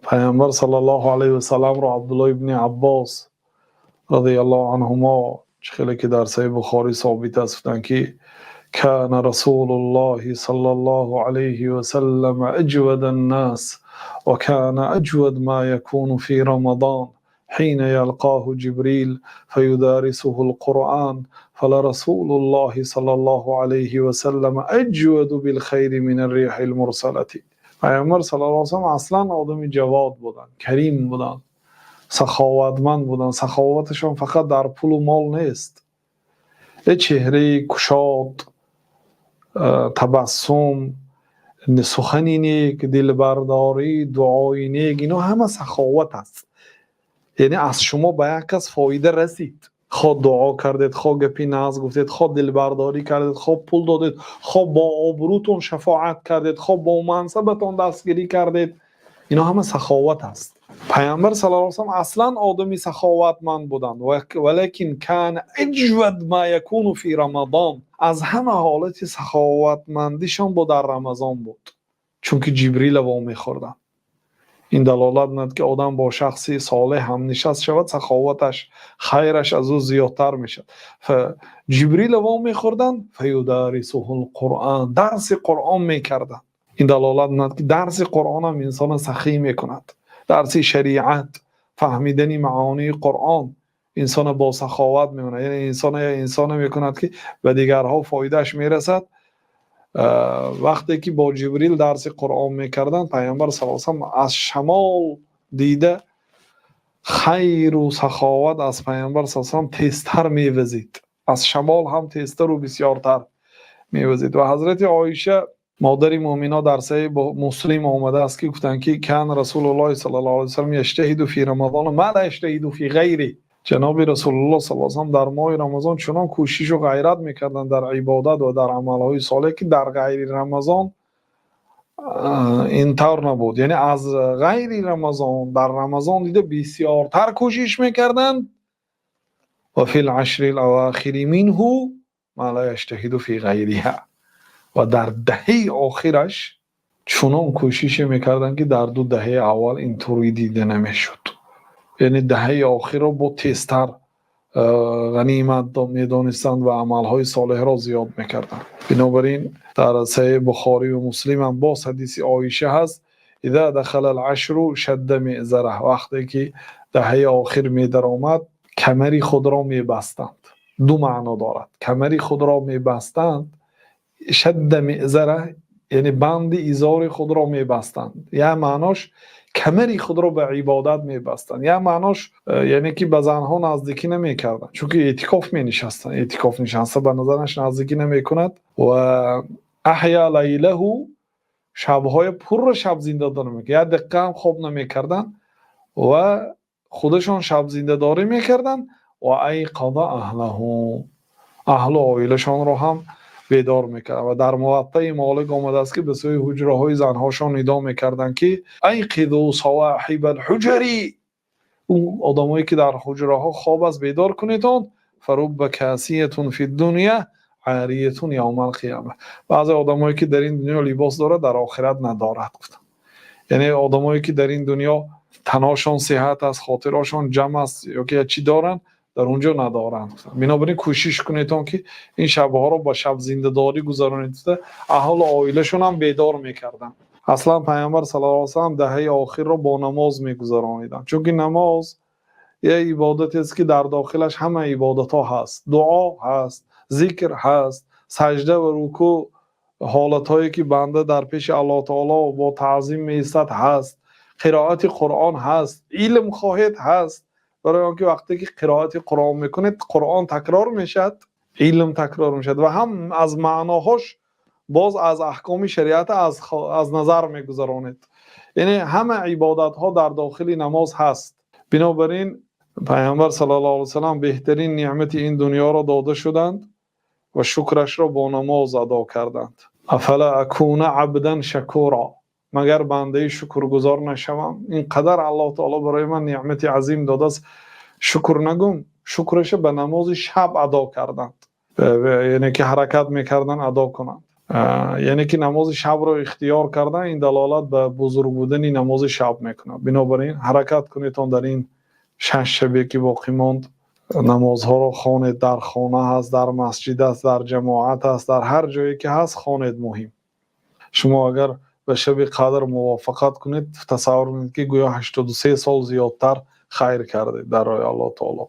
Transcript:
پیامبر صلی الله علیه و سلم رو عبدالله ابن عباس رضی الله عنهما خیلی که در صحیح بخاری ثابت است که كان رسول الله صلى الله عليه وسلم أجود الناس وكان أجود ما يكون في رمضان حين يلقاه جبريل فيدارسه القرآن فلرسول الله صلى الله عليه وسلم أجود بالخير من الريح المرسلة. پیامبر صلی الله علیه و سلم اصلا آدم جواد بودن، کریم بودن، سخاوتمند بودن. سخاوتشون فقط در پول و مال نیست، چهره کشاد، تبسم، سخنی نیک، دلبرداری، دعای نیک، اینا همه سخاوت است. یعنی از شما به یک کس فایده رسید، خود دعا کردید، خود گپی ناز گفتید، خود دلبرداری کردید، خود پول دادید، خود با آبروتون شفاعت کردید، خود با منصبتون دستگیری کردید، اینا همه سخاوت است. پیامبر صلی الله علیه و سلم اصلا آدمی سخاوتمند بودند، ولیکن کان اجود ما یکون فی رمضان، از همه حالت سخاوتمندیشان با در رمضان بود، چون که جبریل وا می‌خوردن. این دلالت می‌دهد که آدم با شخصی صالح هم نشست شود، سخاوتش، خیرش از او زیادتر میشد. جبریل وا می‌خوردن، فیدارسه القرآن، درس قرآن می‌کردند. این دلالت می‌دهد که درس قرآن هم انسان سخی می‌کند، درس شریعت، فهمیدن معانی قرآن انسان با سخاوت می‌ماند. یعنی انسان می‌کند که به دیگرها فایدهش میرسد. وقتی که با جبریل درس قرآن می‌کردند، پیامبر صلی الله علیه و سلم از شمال دیده خیر و سخاوت از پیامبر صلی الله علیه و سلم تیزتر می‌وزید، از شمال هم تیزتر و بسیارتر می‌وزید. و حضرت عایشه مادر مومنان در صحیح مسلم آمده است که گفتند که کان رسول الله صلی الله علیه و سلم یجتهد فی رمضان ما لا یجتهد فی غیره. جناب رسول الله صلی الله علیه و سلم در ماه رمضان چنان کوشش و غیرت می‌کردند در عبادت و در عمل‌های صالح که در غیر رمضان اینطور نبود. یعنی از غیر رمضان در رمضان دیده بسیارتر کوشش می‌کردند. و فی العشر الاواخر منه ما لا یجتهد فی غیرها، و در دهه آخرش چنان کوشش میکردن که در 2 دهه اول اینطوری دیده نمیشد. یعنی دهه آخر رو با تیزتر غنیمت میدانستند و عملهای صالح را زیاد میکردن. بنابراین در صحیح بخاری و مسلم هم باز حدیث عایشه هست اذا دخل العشر شد مئزره، وقتی که دهه آخر میدر آمد کمری خود را میبستند. 2 معنا دارد. کمری خود را میبستند، شد مئزره یعنی بند ایزار خود را میبستند، یا معناش کمری خود را به عبادت میبستند، یا معناش یعنی که به زنها نزدیکی نمیکردند، چون که اعتکاف می نشستند. اعتکاف نشسته به نظرش نزدیکی نمیکند. و احیا لیله، شبهای پر شب زنده داری میکرد، یا دقیقه هم خواب نمیکردن و خودشان شب زنده داری میکردن. و ایقظ اهله، اهل و عائلشان را هم بیدار میکرد. و در موطأ مالک آمده است که به سوی حجره های زنهاشان ندا میکردن که ایقظوا صواحب الحجر، اون آدمایی که در حجره ها خواب است بیدار کنیدون. فرب کاسیه فی الدنیا عاریه یوم القیامه، بعضی آدمایی که در این دنیا لباس داره در آخرت ندارد. یعنی آدمایی که در این دنیا تناشون صحت است، خاطرشون جمع است، یا که چی دارن در اونجا ندارند. بنابراین کوشش کنید که این شبها رو با شب زنده داری گذرانید. اهل عائله‌شون هم بیدار میکردن. اصلا پیامبر صلی الله علیه و سلم دهه آخر رو با نماز میگذرانیدن، چون که نماز یه عبادتی است که در داخلش همه عبادت ها هست. دعا هست، ذکر هست، سجده و رکوع، حالت هایی که بنده در پیش الله تعالی با تعظیم میایستد هست، قرائت قرآن هست، علم خواهید هست. برای آنکه وقتی که قرائت قرآن میکنید قرآن تکرار میشد، علم تکرار میشد و هم از معناهاش باز از احکام شریعت از نظر میگذرانید. یعنی همه عبادت ها در داخل نماز هست. بنابراین پیامبر صلی الله علیه و سلم بهترین نعمت این دنیا را داده شدند و شکرش را با نماز ادا کردند. افلا اکون عبدا شکورا، مگر بنده شکرگزار نشوم؟ اینقدر الله تعالی برای من نعمت عظیم داده است، شکر نگم؟ شکرش به نماز شب ادا کردند، یعنی که حرکت میکردن ادا کنند. یعنی که نماز شب رو اختیار کرده، این دلالت به بزرگ بودن نماز شب میکنه. بنابراین حرکت کنید در این 6 شبی که باقی ماند نمازها رو خوانید. در خانه هست، در مسجد است، در جماعت است، در هر جایی که هست خوانید. مهم شما اگر به شب قدر موافقت کنید تصور کنید که گویا 83 سال زیادتر خیر کردید در راه الله تعالی.